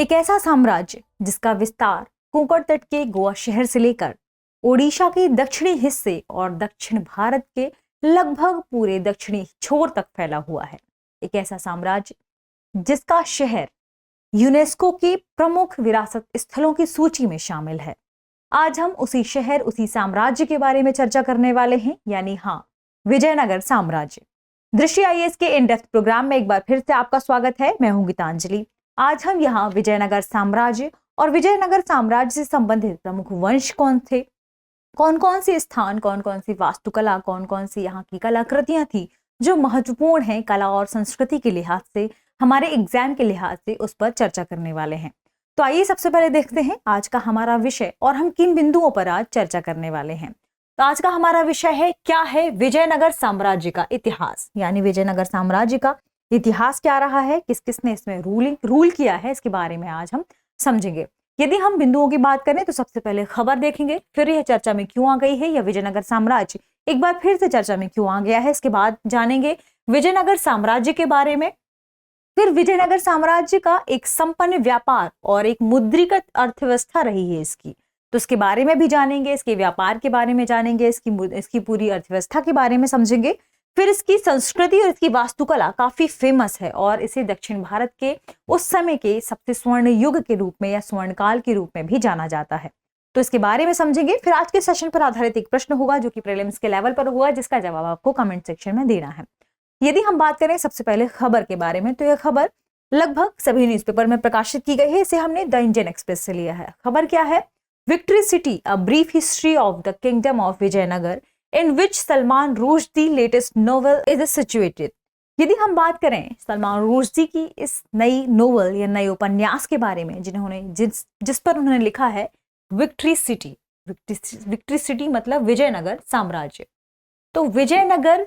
एक ऐसा साम्राज्य जिसका विस्तार कोंकण तट के गोवा शहर से लेकर ओडिशा के दक्षिणी हिस्से और दक्षिण भारत के लगभग पूरे दक्षिणी छोर तक फैला हुआ है। एक ऐसा साम्राज्य जिसका शहर यूनेस्को के प्रमुख विरासत स्थलों की सूची में शामिल है। आज हम उसी शहर, उसी साम्राज्य के बारे में चर्चा करने वाले हैं, यानी विजयनगर साम्राज्य। दृष्टि आईएएस के इन डेप्थ प्रोग्राम में एक बार फिर से आपका स्वागत है। मैं हूं गीतांजलि। आज हम यहाँ विजयनगर साम्राज्य और विजयनगर साम्राज्य से संबंधित प्रमुख वंश कौन थे, कौन कौन से स्थान, कौन कौन सी वास्तुकला, कौन कौन सी यहाँ की कलाकृतियां थी जो महत्वपूर्ण हैं कला और संस्कृति के लिहाज से, हमारे एग्जाम के लिहाज से, उस पर चर्चा करने वाले हैं। तो आइए सबसे पहले देखते हैं आज का हमारा विषय और हम किन बिंदुओं पर आज चर्चा करने वाले हैं। तो आज का हमारा विषय है, क्या है विजयनगर साम्राज्य का इतिहास, यानी विजयनगर साम्राज्य का इतिहास क्या रहा है, किस किसने इसमें रूल किया है, इसके बारे में आज हम समझेंगे। यदि हम बिंदुओं की बात करें तो सबसे पहले खबर देखेंगे, फिर यह चर्चा में क्यों आ गई है, या विजयनगर साम्राज्य एक बार फिर से चर्चा में क्यों आ गया है, इसके बाद जानेंगे विजयनगर साम्राज्य के बारे में। फिर विजयनगर साम्राज्य का एक संपन्न व्यापार और एक मुद्रीकृत अर्थव्यवस्था रही है इसकी, तो इसके बारे में भी जानेंगे, इसके व्यापार के बारे में जानेंगे, इसकी पूरी अर्थव्यवस्था के बारे में समझेंगे। फिर इसकी संस्कृति और इसकी वास्तुकला काफी फेमस है और इसे दक्षिण भारत के उस समय के सबसे स्वर्ण युग के रूप में या स्वर्ण काल के रूप में भी जाना जाता है, तो इसके बारे में समझेंगे। फिर आज के सेशन पर आधारित एक प्रश्न होगा जो कि प्रीलिम्स के लेवल पर होगा, जिसका जवाब आपको कमेंट सेक्शन में देना है। यदि हम बात करें सबसे पहले खबर के बारे में, तो यह खबर लगभग सभी न्यूज़पेपर में प्रकाशित की गई है। इसे हमने द इंडियन एक्सप्रेस से लिया है। खबर क्या है? Victory city, a brief history of the kingdom of Vijayanagara in which Salman Rushdie latest novel is situated. यदि हम बात करें सलमान रुश्दी की इस नई नोवेल या नए उपन्यास के बारे में जिस पर उन्होंने लिखा है विक्ट्री सिटी। विक्ट्री सिटी मतलब विजयनगर साम्राज्य। तो विजयनगर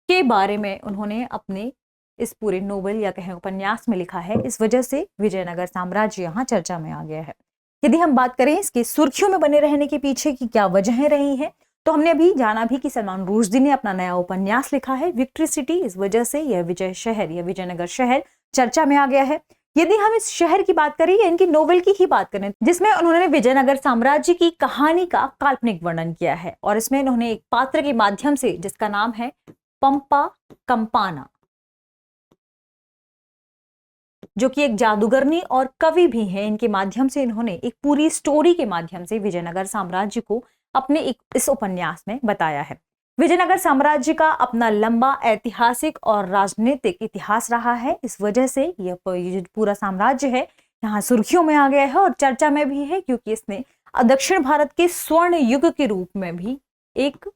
के बारे में उन्होंने अपने इस पूरे नोवेल या कहें उपन्यास में लिखा है, इस वजह से विजयनगर साम्राज्य यहाँ चर्चा में आ गया है। यदि हम बात करें इसके सुर्खियों में बने रहने के पीछे की क्या वजहें रही हैं, तो हमने अभी जाना भी कि सलमान रुश्दी ने अपना नया उपन्यास लिखा है विक्ट्री सिटी, इस वजह से यह विजय शहर या विजयनगर शहर चर्चा में आ गया है। यदि हम इस शहर की बात करें या इनकी नोवेल की ही बात करें, जिसमें उन्होंने विजयनगर साम्राज्य की कहानी का काल्पनिक वर्णन किया है और इसमें उन्होंने एक पात्र के माध्यम से, जिसका नाम है पंपा कंपाना, जो कि एक जादूगरनी और कवि भी हैं, इनके माध्यम से इन्होंने एक पूरी स्टोरी के माध्यम से विजयनगर साम्राज्य को अपने इस उपन्यास में बताया है। विजयनगर साम्राज्य का अपना लंबा ऐतिहासिक और राजनीतिक इतिहास रहा है, इस वजह से यह पूरा साम्राज्य है यहाँ सुर्खियों में आ गया है और चर्चा में भी है, क्योंकि इसने दक्षिण भारत के स्वर्ण युग के रूप में भी एक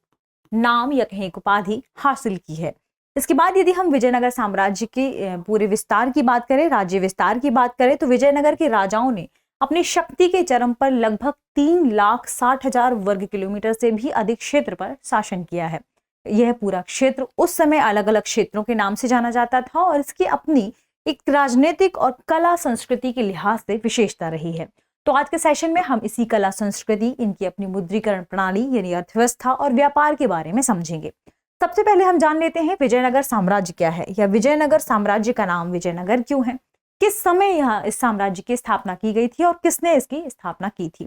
नाम या कहीं एक उपाधि हासिल की है। इसके बाद यदि हम विजयनगर साम्राज्य के पूरे विस्तार की बात करें, राज्य विस्तार की बात करें, तो विजयनगर के राजाओं ने अपनी शक्ति के चरम पर लगभग 3,60,000 वर्ग किलोमीटर से भी अधिक क्षेत्र पर शासन किया है। यह पूरा क्षेत्र उस समय अलग अलग क्षेत्रों के नाम से जाना जाता था और इसकी अपनी एक राजनीतिक और कला संस्कृति के लिहाज से विशेषता रही है। तो आज के सेशन में हम इसी कला संस्कृति, इनकी अपनी मुद्रीकरण प्रणाली यानी अर्थव्यवस्था और व्यापार के बारे में समझेंगे। सबसे पहले हम जान लेते हैं विजयनगर साम्राज्य क्या है, या विजयनगर साम्राज्य का नाम विजयनगर क्यों है, किस समय यहाँ इस साम्राज्य की स्थापना की गई थी और किसने इसकी स्थापना की थी।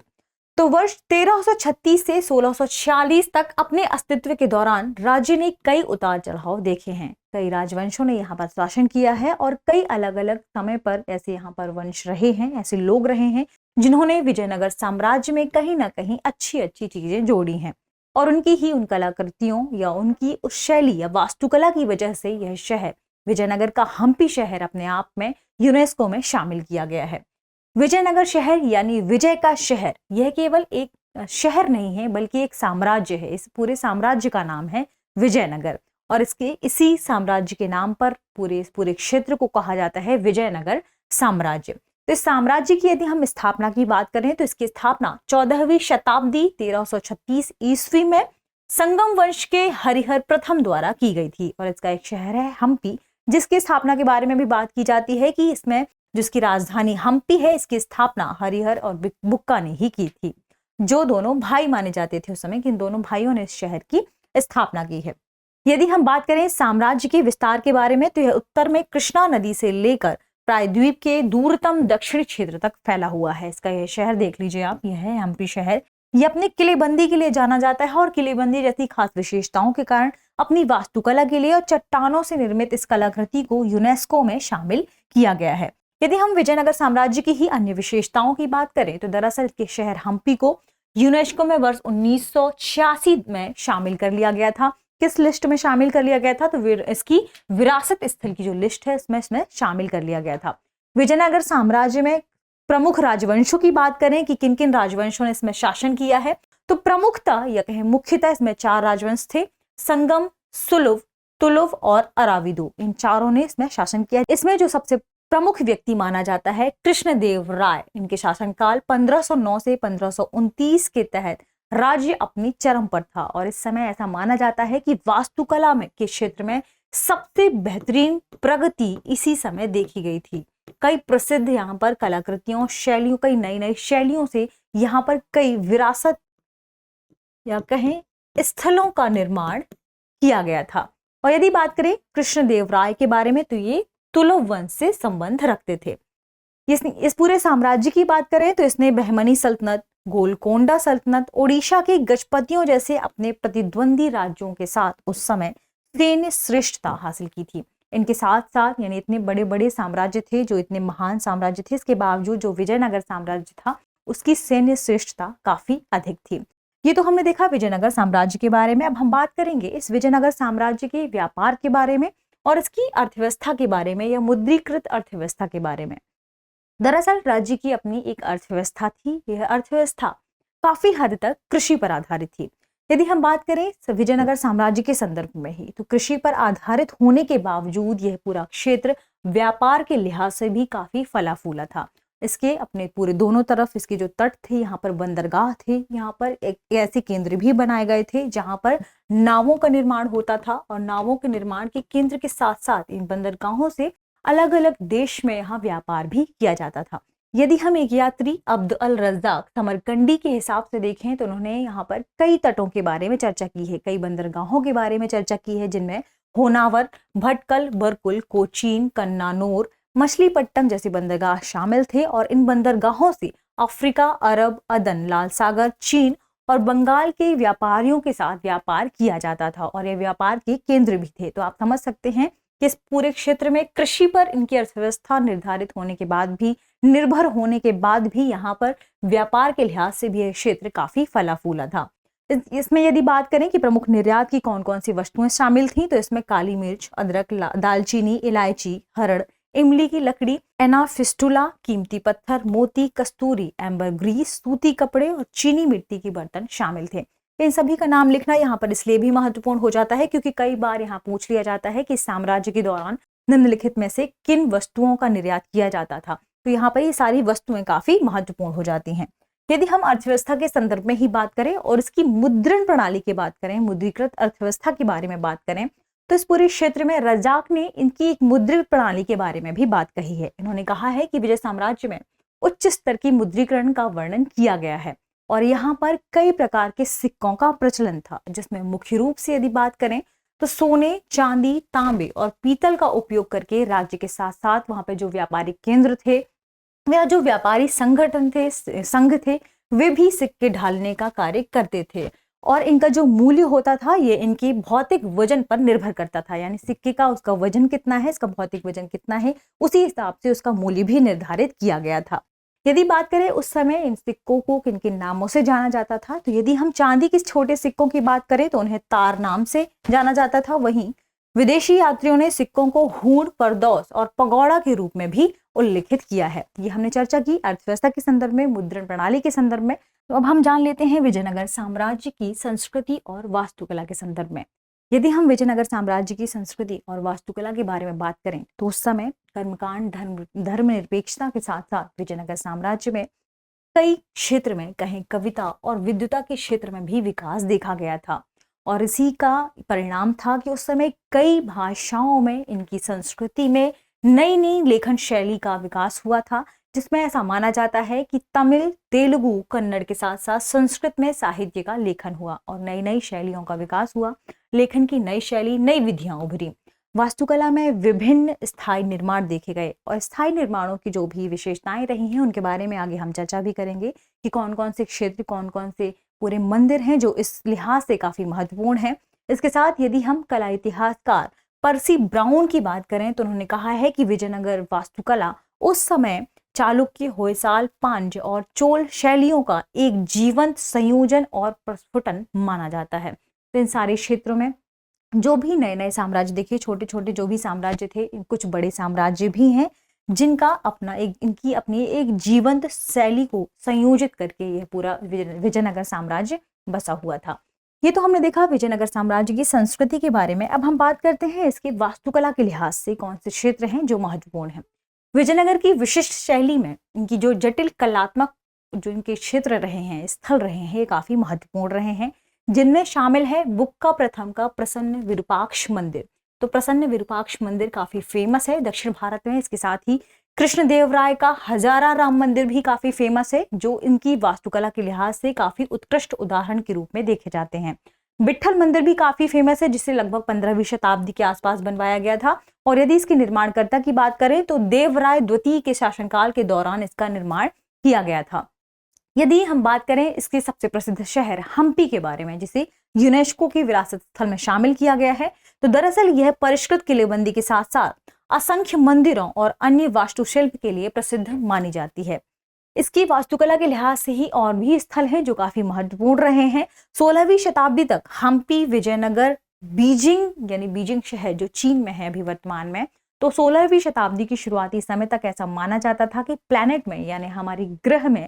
तो वर्ष 1336 से 1646 तक अपने अस्तित्व के दौरान राज्य ने कई उतार चढ़ाव देखे हैं। कई राजवंशों ने यहाँ पर शासन किया है और कई अलग अलग समय पर ऐसे यहाँ पर वंश रहे हैं, ऐसे लोग रहे हैं जिन्होंने विजयनगर साम्राज्य में कहीं ना कहीं अच्छी अच्छी चीजें जोड़ी हैं और उन कलाकृतियों या उनकी उस शैली या वास्तुकला की वजह से यह शहर, विजयनगर का हम्पी शहर, अपने आप में यूनेस्को में शामिल किया गया है। विजयनगर शहर यानी विजय का शहर, यह केवल एक शहर नहीं है बल्कि एक साम्राज्य है। इस पूरे साम्राज्य का नाम है विजयनगर और इसी साम्राज्य के नाम पर पूरे क्षेत्र को कहा जाता है विजयनगर साम्राज्य। तो इस साम्राज्य की यदि हम स्थापना की बात करें तो इसकी स्थापना 14वीं शताब्दी 1336 ईस्वी में संगम वंश के हरिहर प्रथम द्वारा की गई थी और इसका एक शहर है हम्पी, जिसकी स्थापना के बारे में भी बात की जाती है कि इसमें जिसकी राजधानी हम्पी है, इसकी स्थापना हरिहर और बुक्का ने ही की थी, जो दोनों भाई माने जाते थे उस समय, कि इन दोनों भाइयों ने इस शहर की स्थापना की है। यदि हम बात करें साम्राज्य के विस्तार के बारे में तो यह उत्तर में कृष्णा नदी से लेकर प्रायद्वीप के दूरतम दक्षिणी क्षेत्र तक फैला हुआ है। इसका यह शहर देख लीजिए आप, यह है हम्पी शहर। ये अपने किलेबंदी के लिए जाना जाता है और किलेबंदी जैसी खास विशेषताओं के कारण अपनी वास्तुकला के लिए और चट्टानों से निर्मित इस कलाकृति को यूनेस्को में शामिल किया गया है। यदि हम विजयनगर साम्राज्य की ही अन्य विशेषताओं की बात करें तो दरअसल के शहर हम्पी को यूनेस्को में वर्ष 1986 में शामिल कर लिया गया था। किस लिस्ट में शामिल कर लिया गया था? तो इसकी विरासत स्थल की जो लिस्ट है इसमें शामिल कर लिया गया था। विजयनगर साम्राज्य में प्रमुख राजवंशों की बात करें कि किन किन राजवंशों ने इसमें शासन किया है, तो प्रमुखतः या कहें मुख्यतः इसमें 4 राजवंश थे, संगम, सुलुव, तुलुव और अराविदु। इन चारों ने इसमें शासन किया। इसमें जो सबसे प्रमुख व्यक्ति माना जाता है कृष्णदेव राय। इनके शासनकाल 1509 से 1529 के तहत राज्य अपनी चरम पर था और इस समय ऐसा माना जाता है कि वास्तुकला में के क्षेत्र में सबसे बेहतरीन प्रगति इसी समय देखी गई थी। कई प्रसिद्ध यहाँ पर कलाकृतियों, शैलियों, कई नई नई शैलियों से यहाँ पर कई विरासत या कहें स्थलों का निर्माण किया गया था। और यदि बात करें कृष्णदेव राय के बारे में तो ये तुलुव वंश से संबंध रखते थे। इस पूरे साम्राज्य की बात करें तो इसने बहमनी सल्तनत, गोलकोंडा सल्तनत, ओडिशा के गजपतियों जैसे अपने प्रतिद्वंदी राज्यों के साथ उस समय सैन्य श्रेष्ठता हासिल की थी। इनके साथ साथ यानी इतने बड़े बड़े साम्राज्य थे, जो इतने महान साम्राज्य थे, इसके बावजूद जो विजयनगर साम्राज्य था उसकी सैन्य श्रेष्ठता काफी अधिक थी। ये तो हमने देखा विजयनगर साम्राज्य के बारे में। अब हम बात करेंगे इस विजयनगर साम्राज्य के व्यापार के बारे में और इसकी अर्थव्यवस्था के बारे में या मुद्रीकृत अर्थव्यवस्था के बारे में। दरअसल राज्य की अपनी एक अर्थव्यवस्था थी। यह अर्थव्यवस्था काफी हद तक कृषि पर आधारित थी। यदि हम बात करें विजयनगर साम्राज्य के संदर्भ में ही तो कृषि पर आधारित होने के बावजूद यह पूरा क्षेत्र व्यापार के लिहाज से भी काफी फला फूला था। इसके अपने पूरे दोनों तरफ इसके जो तट थे, यहाँ पर बंदरगाह थे, यहाँ पर एक ऐसे केंद्र भी बनाए गए थे जहाँ पर नावों का निर्माण होता था और नावों के निर्माण के केंद्र के साथ साथ इन बंदरगाहों से अलग अलग देश में यहाँ व्यापार भी किया जाता था। यदि हम एक यात्री अब्द अल रज़ाक समरकंडी के हिसाब से देखें तो उन्होंने यहाँ पर कई तटों के बारे में चर्चा की है, कई बंदरगाहों के बारे में चर्चा की है, जिनमें होनावर, भटकल, बरकुल, कोचीन, कन्नानोर, मछलीपट्टम जैसे बंदरगाह शामिल थे। और इन बंदरगाहों से अफ्रीका, अरब, अदन, लाल सागर, चीन और बंगाल के व्यापारियों के साथ व्यापार किया जाता था और ये व्यापार के केंद्र भी थे। तो आप समझ सकते हैं कि इस पूरे क्षेत्र में कृषि पर इनकी अर्थव्यवस्था निर्धारित होने के बाद भी, निर्भर होने के बाद भी यहाँ पर व्यापार के लिहाज से भी यह क्षेत्र काफी फला फूला था। इसमें यदि बात करें कि प्रमुख निर्यात की कौन कौन सी वस्तुएं शामिल थी तो इसमें काली मिर्च, अदरक, दालचीनी, इलायची, हरड़, इमली की लकड़ी, एनाफिस्टुला, कीमती पत्थर, मोती, कस्तूरी, एम्बरग्रीस, सूती कपड़े और चीनी मिट्टी के बर्तन शामिल थे। इन सभी का नाम लिखना यहाँ पर इसलिए भी महत्वपूर्ण हो जाता है क्योंकि कई बार यहाँ पूछ लिया जाता है कि साम्राज्य के दौरान निम्नलिखित में से किन वस्तुओं का निर्यात किया जाता था। तो यहाँ पर ये सारी वस्तुएं काफी महत्वपूर्ण हो जाती हैं। यदि हम अर्थव्यवस्था के संदर्भ में ही बात करें और इसकी मुद्रण प्रणाली की बात करें, मुद्रीकृत अर्थव्यवस्था के बारे में बात करें, तो इस पूरे क्षेत्र में रजाक ने इनकी एक मुद्रित प्रणाली के बारे में भी बात कही है। इन्होंने कहा है कि विजय साम्राज्य में उच्च स्तर की मुद्रीकरण का वर्णन किया गया है और यहाँ पर कई प्रकार के सिक्कों का प्रचलन था, जिसमें मुख्य रूप से यदि बात करें तो सोने, चांदी, तांबे और पीतल का उपयोग करके राज्य के साथ साथ वहां पे जो व्यापारिक केंद्र थे या जो व्यापारी संगठन थे, संघ थे, वे भी सिक्के ढालने का कार्य करते थे और इनका जो मूल्य होता था ये इनके भौतिक वजन पर निर्भर करता था। यानी सिक्के का उसका वजन कितना है, इसका भौतिक वजन कितना है, उसी हिसाब से उसका मूल्य भी निर्धारित किया गया था। यदि बात करें उस समय इन सिक्कों को किन किन नामों से जाना जाता था, तो यदि हम चांदी के छोटे सिक्कों की बात करें तो उन्हें तार नाम से जाना जाता था। वहीं विदेशी यात्रियों ने सिक्कों को हूण, परदौस और पगौड़ा के रूप में भी उल्लेखित किया है। ये हमने चर्चा की अर्थव्यवस्था के संदर्भ में, मुद्रण प्रणाली के संदर्भ में। तो अब हम जान लेते हैं विजयनगर साम्राज्य की संस्कृति और वास्तुकला के संदर्भ में। यदि हम विजयनगर साम्राज्य की संस्कृति और वास्तुकला के बारे में बात करें तो उस समय कर्मकांड, धर्मनिरपेक्षता के साथ साथ विजयनगर साम्राज्य में कई क्षेत्र में, कहें कविता और विद्वता के क्षेत्र में भी विकास देखा गया था और इसी का परिणाम था कि उस समय कई भाषाओं में, इनकी संस्कृति में नई नई लेखन शैली का विकास हुआ था, जिसमें ऐसा माना जाता है कि तमिल, तेलुगु, कन्नड़ के साथ साथ संस्कृत में साहित्य का लेखन हुआ और नई नई शैलियों का विकास हुआ। लेखन की नई शैली, नई विधियां उभरी। वास्तुकला में विभिन्न स्थायी निर्माण देखे गए और स्थायी निर्माणों की जो भी विशेषताएं रही हैं उनके बारे में आगे हम चर्चा भी करेंगे कि कौन कौन से क्षेत्र, कौन कौन से पूरे मंदिर हैं जो इस लिहाज से काफी महत्वपूर्ण हैं। इसके साथ यदि हम कला इतिहासकार पर्सी ब्राउन की बात करें तो उन्होंने कहा है कि विजयनगर वास्तुकला उस समय चालुक्य, होयसाल, पांड्य और चोल शैलियों का एक जीवंत संयोजन और प्रस्फुटन माना जाता है। तो इन सारे क्षेत्रों में जो भी नए नए साम्राज्य देखिए, छोटे छोटे जो भी साम्राज्य थे, कुछ बड़े साम्राज्य भी हैं जिनका अपना इनकी अपनी एक जीवंत शैली को संयोजित करके यह पूरा विजयनगर साम्राज्य बसा हुआ था। ये तो हमने देखा विजयनगर साम्राज्य की संस्कृति के बारे में। अब हम बात करते हैं इसकी वास्तुकला के लिहाज से कौन से क्षेत्र हैं जो महत्वपूर्ण हैं। विजयनगर की विशिष्ट शैली में इनकी जो जटिल कलात्मक जो इनके क्षेत्र रहे हैं, स्थल रहे हैं, ये काफी महत्वपूर्ण रहे हैं, जिनमें शामिल है बुक्का प्रथम का प्रसन्न विरूपाक्ष मंदिर। तो प्रसन्न विरूपाक्ष मंदिर काफी फेमस है दक्षिण भारत में। इसके साथ ही कृष्णदेवराय का हजारा राम मंदिर भी काफी फेमस है, जो इनकी वास्तुकला के लिहाज से काफी उत्कृष्ट उदाहरण के रूप में देखे जाते हैं। विट्ठल मंदिर भी काफी फेमस है, जिसे लगभग 15वीं शताब्दी के आसपास बनवाया गया था। और यदि इसके निर्माणकर्ता की बात करें तो देवराय द्वितीय के शासनकाल के दौरान इसका निर्माण किया गया था। यदि हम बात करें इसके सबसे प्रसिद्ध शहर हम्पी के बारे में, जिसे यूनेस्को की विरासत स्थल में शामिल किया गया है, तो दरअसल यह परिष्कृत किलेबंदी के साथ साथ असंख्य मंदिरों और अन्य वास्तुशिल्प के लिए प्रसिद्ध मानी जाती है। इसकी वास्तुकला के लिहाज से ही और भी स्थल हैं जो काफी महत्वपूर्ण रहे हैं। 16वीं शताब्दी तक हम्पी, विजयनगर, बीजिंग यानी बीजिंग शहर जो चीन में है अभी वर्तमान में, तो 16वीं शताब्दी की शुरुआती समय तक ऐसा माना जाता था कि प्लैनेट में यानी हमारी ग्रह में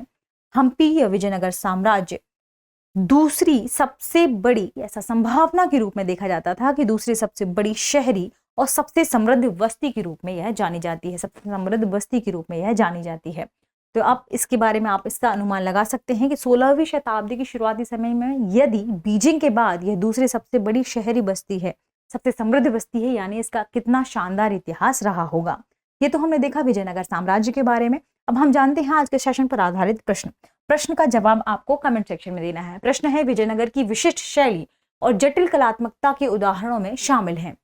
हम्पी या विजयनगर साम्राज्य दूसरी सबसे बड़ी, ऐसा संभावना के रूप में देखा जाता था कि दूसरी सबसे बड़ी शहरी और सबसे समृद्ध बस्ती के रूप में यह जानी जाती है, सबसे समृद्ध बस्ती के रूप में यह जानी जाती है। तो अब इसके बारे में आप इसका अनुमान लगा सकते हैं कि 16वीं शताब्दी के शुरुआती समय में यदि बीजिंग के बाद यह दूसरी सबसे बड़ी शहरी बस्ती है, सबसे समृद्ध बस्ती है, यानी इसका कितना शानदार इतिहास रहा होगा। ये तो हमने देखा विजयनगर साम्राज्य के बारे में। अब हम जानते हैं आज के सेशन पर आधारित प्रश्न का जवाब आपको कमेंट सेक्शन में देना है। प्रश्न है, विजयनगर की विशिष्ट शैली और जटिल कलात्मकता के उदाहरणों में शामिल हैं।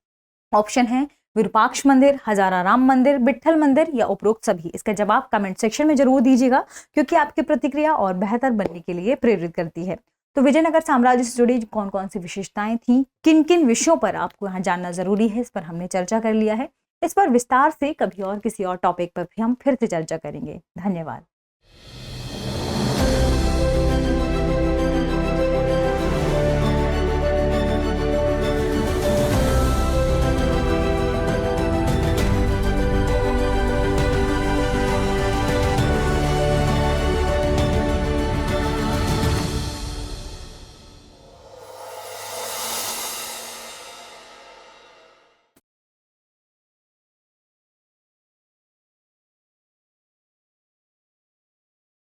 ऑप्शन है विरूपाक्ष मंदिर, हजारा राम मंदिर, विट्ठल मंदिर या उपरोक्त सभी। इसका जवाब कमेंट सेक्शन में जरूर दीजिएगा, क्योंकि आपकी प्रतिक्रिया और बेहतर बनने के लिए प्रेरित करती है। तो विजयनगर साम्राज्य से जुड़ी कौन कौन सी विशेषताएं थी, किन किन विषयों पर आपको यहाँ जानना जरूरी है, इस पर हमने चर्चा कर लिया है। इस पर विस्तार से कभी और किसी और टॉपिक पर भी हम फिर से चर्चा करेंगे। धन्यवाद।